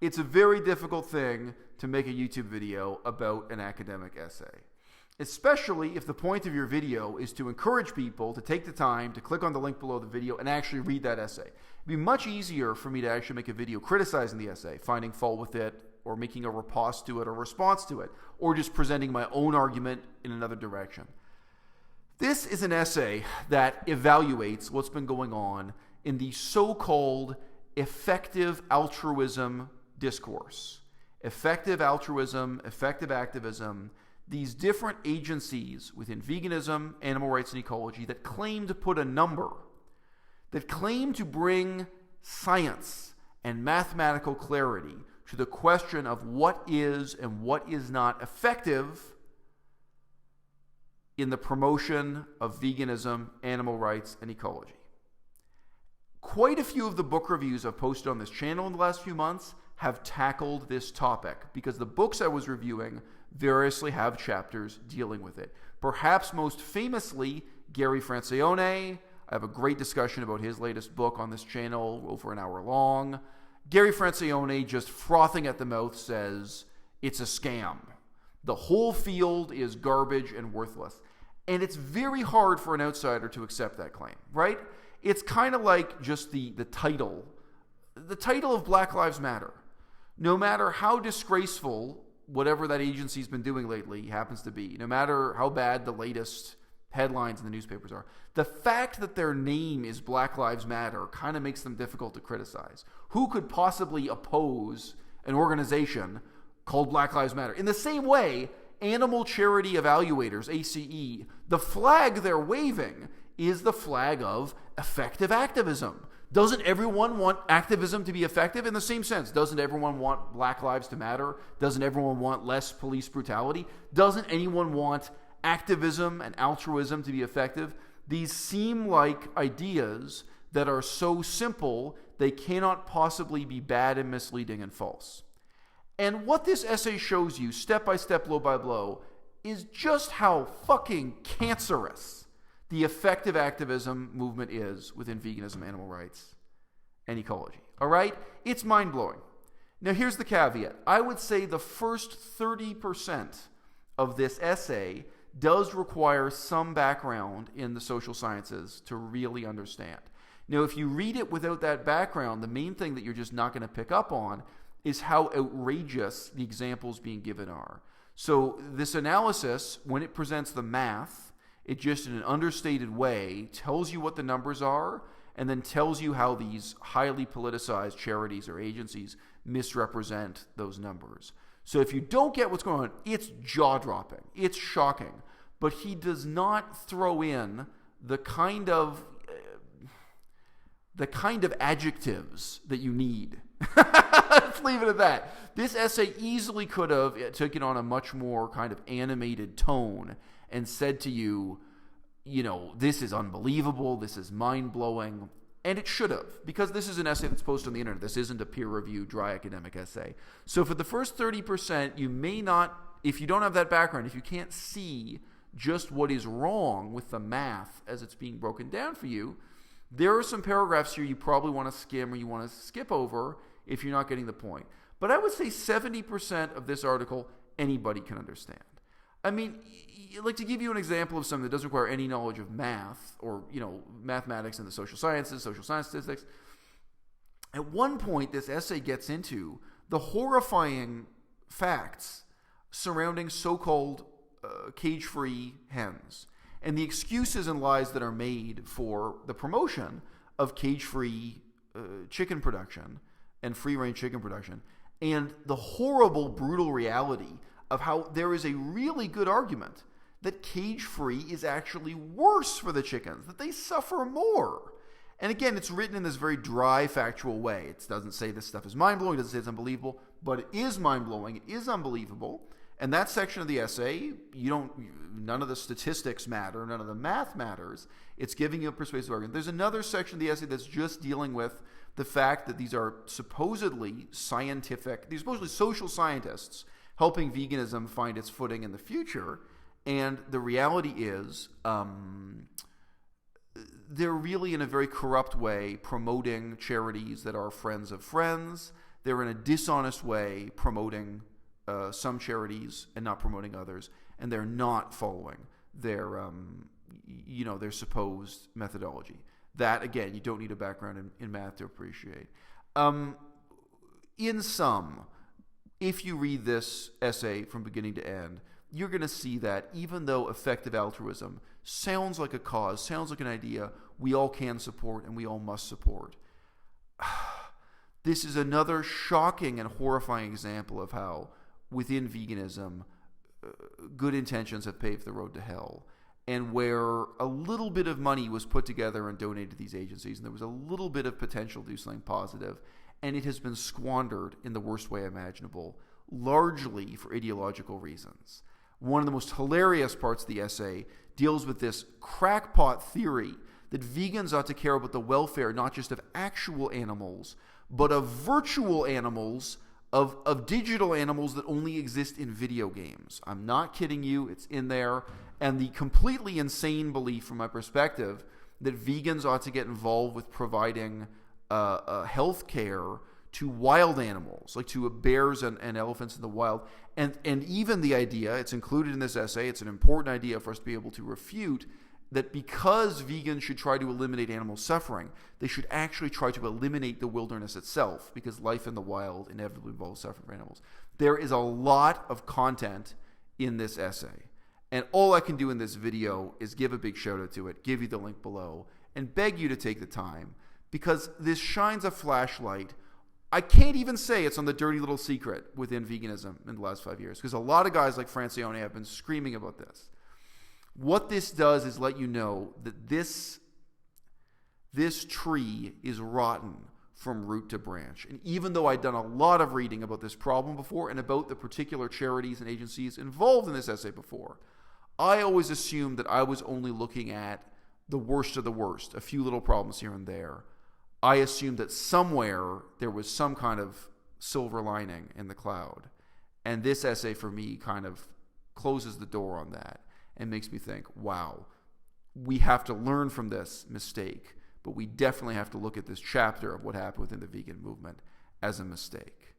it's a very difficult thing to make a YouTube video about an academic essay, especially if the point of your video is to encourage people to take the time to click on the link below the video and actually read that essay. It'd be much easier for me to actually make a video criticizing the essay, finding fault with it, or making a riposte to it or response to it, or just presenting my own argument in another direction. This is an essay that evaluates what's been going on in the so-called effective altruism discourse. Effective altruism, effective activism, these different agencies within veganism, animal rights, and ecology that claim to put a number, that claim to bring science and mathematical clarity to the question of what is and what is not effective in the promotion of veganism, animal rights, and ecology. Quite a few of the book reviews I've posted on this channel in the last few months have tackled this topic because the books I was reviewing variously have chapters dealing with it. Perhaps most famously, Gary Francione. I have a great discussion about his latest book on this channel, over an hour long. Gary Francione, just frothing at the mouth, says it's a scam. The whole field is garbage and worthless. And it's very hard for an outsider to accept that claim, right? It's kind of like just the title of Black Lives Matter. No matter how disgraceful whatever that agency's been doing lately happens to be, no matter how bad the latest headlines in the newspapers are, the fact that their name is Black Lives Matter kind of makes them difficult to criticize. Who could possibly oppose an organization called Black Lives Matter? In the same way, Animal Charity Evaluators, A.C.E., the flag they're waving is the flag of effective activism. Doesn't everyone want activism to be effective? In the same sense, doesn't everyone want Black Lives to matter? Doesn't everyone want less police brutality? Doesn't anyone want activism and altruism to be effective? These seem like ideas that are so simple they cannot possibly be bad and misleading and false. And what this essay shows you, step by step, blow by blow, is just how fucking cancerous the effective activism movement is within veganism, animal rights, and ecology. All right? It's mind-blowing. Now, here's the caveat. I would say the first 30% of this essay does require some background in the social sciences to really understand. Now, if you read it without that background, the main thing that you're just not going to pick up on is how outrageous the examples being given are. So this analysis, when it presents the math, it just in an understated way tells you what the numbers are and then tells you how these highly politicized charities or agencies misrepresent those numbers. So if you don't get what's going on, it's jaw-dropping. It's shocking. But he does not throw in the kind of adjectives that you need. Let's leave it at that. This essay easily could have taken on a much more kind of animated tone and said to you, you know, this is unbelievable, this is mind-blowing, and it should have, because this is an essay that's posted on the internet. This isn't a peer-reviewed, dry academic essay. So for the first 30%, you may not, if you don't have that background, if you can't see just what is wrong with the math as it's being broken down for you, there are some paragraphs here you probably want to skim or you want to skip over if you're not getting the point. But I would say 70% of this article, anybody can understand. I mean, like, to give you an example of something that doesn't require any knowledge of math or, you know, mathematics and the social sciences, social science statistics. At one point, this essay gets into the horrifying facts surrounding so-called cage-free hens and the excuses and lies that are made for the promotion of cage-free chicken production and free-range chicken production, and the horrible, brutal reality of how there is a really good argument that cage-free is actually worse for the chickens, that they suffer more. And again, it's written in this very dry, factual way. It doesn't say this stuff is mind-blowing, it doesn't say it's unbelievable, but it is mind-blowing, it is unbelievable. And that section of the essay, none of the statistics matter, none of the math matters. It's giving you a persuasive argument. There's another section of the essay that's just dealing with the fact that these are supposedly social scientists helping veganism find its footing in the future. And the reality is they're really in a very corrupt way promoting charities that are friends of friends, they're in a dishonest way promoting some charities and not promoting others, and they're not following their supposed methodology. That, again, you don't need a background in math to appreciate. In sum, if you read this essay from beginning to end, you're going to see that even though effective altruism sounds like a cause, sounds like an idea we all can support and we all must support, this is another shocking and horrifying example of how within veganism, good intentions have paved the road to hell. And where a little bit of money was put together and donated to these agencies, and there was a little bit of potential to do something positive, and it has been squandered in the worst way imaginable, largely for ideological reasons. One of the most hilarious parts of the essay deals with this crackpot theory that vegans ought to care about the welfare not just of actual animals, but of virtual animals, of digital animals that only exist in video games. I'm not kidding you, it's in there. And the completely insane belief from my perspective that vegans ought to get involved with providing health care to wild animals, like to bears and elephants in the wild. And even the idea, it's included in this essay, it's an important idea for us to be able to refute, that because vegans should try to eliminate animal suffering, they should actually try to eliminate the wilderness itself, because life in the wild inevitably involves suffering for animals. There is a lot of content in this essay. And all I can do in this video is give a big shout out to it, give you the link below, and beg you to take the time, because this shines a flashlight. I can't even say it's on the dirty little secret within veganism in the last 5 years, because a lot of guys like Francione have been screaming about this. What this does is let you know that this tree is rotten from root to branch. And even though I'd done a lot of reading about this problem before and about the particular charities and agencies involved in this essay before, I always assumed that I was only looking at the worst of the worst, a few little problems here and there. I assumed that somewhere there was some kind of silver lining in the cloud. And this essay for me kind of closes the door on that and makes me think, wow, we have to learn from this mistake, but we definitely have to look at this chapter of what happened within the vegan movement as a mistake.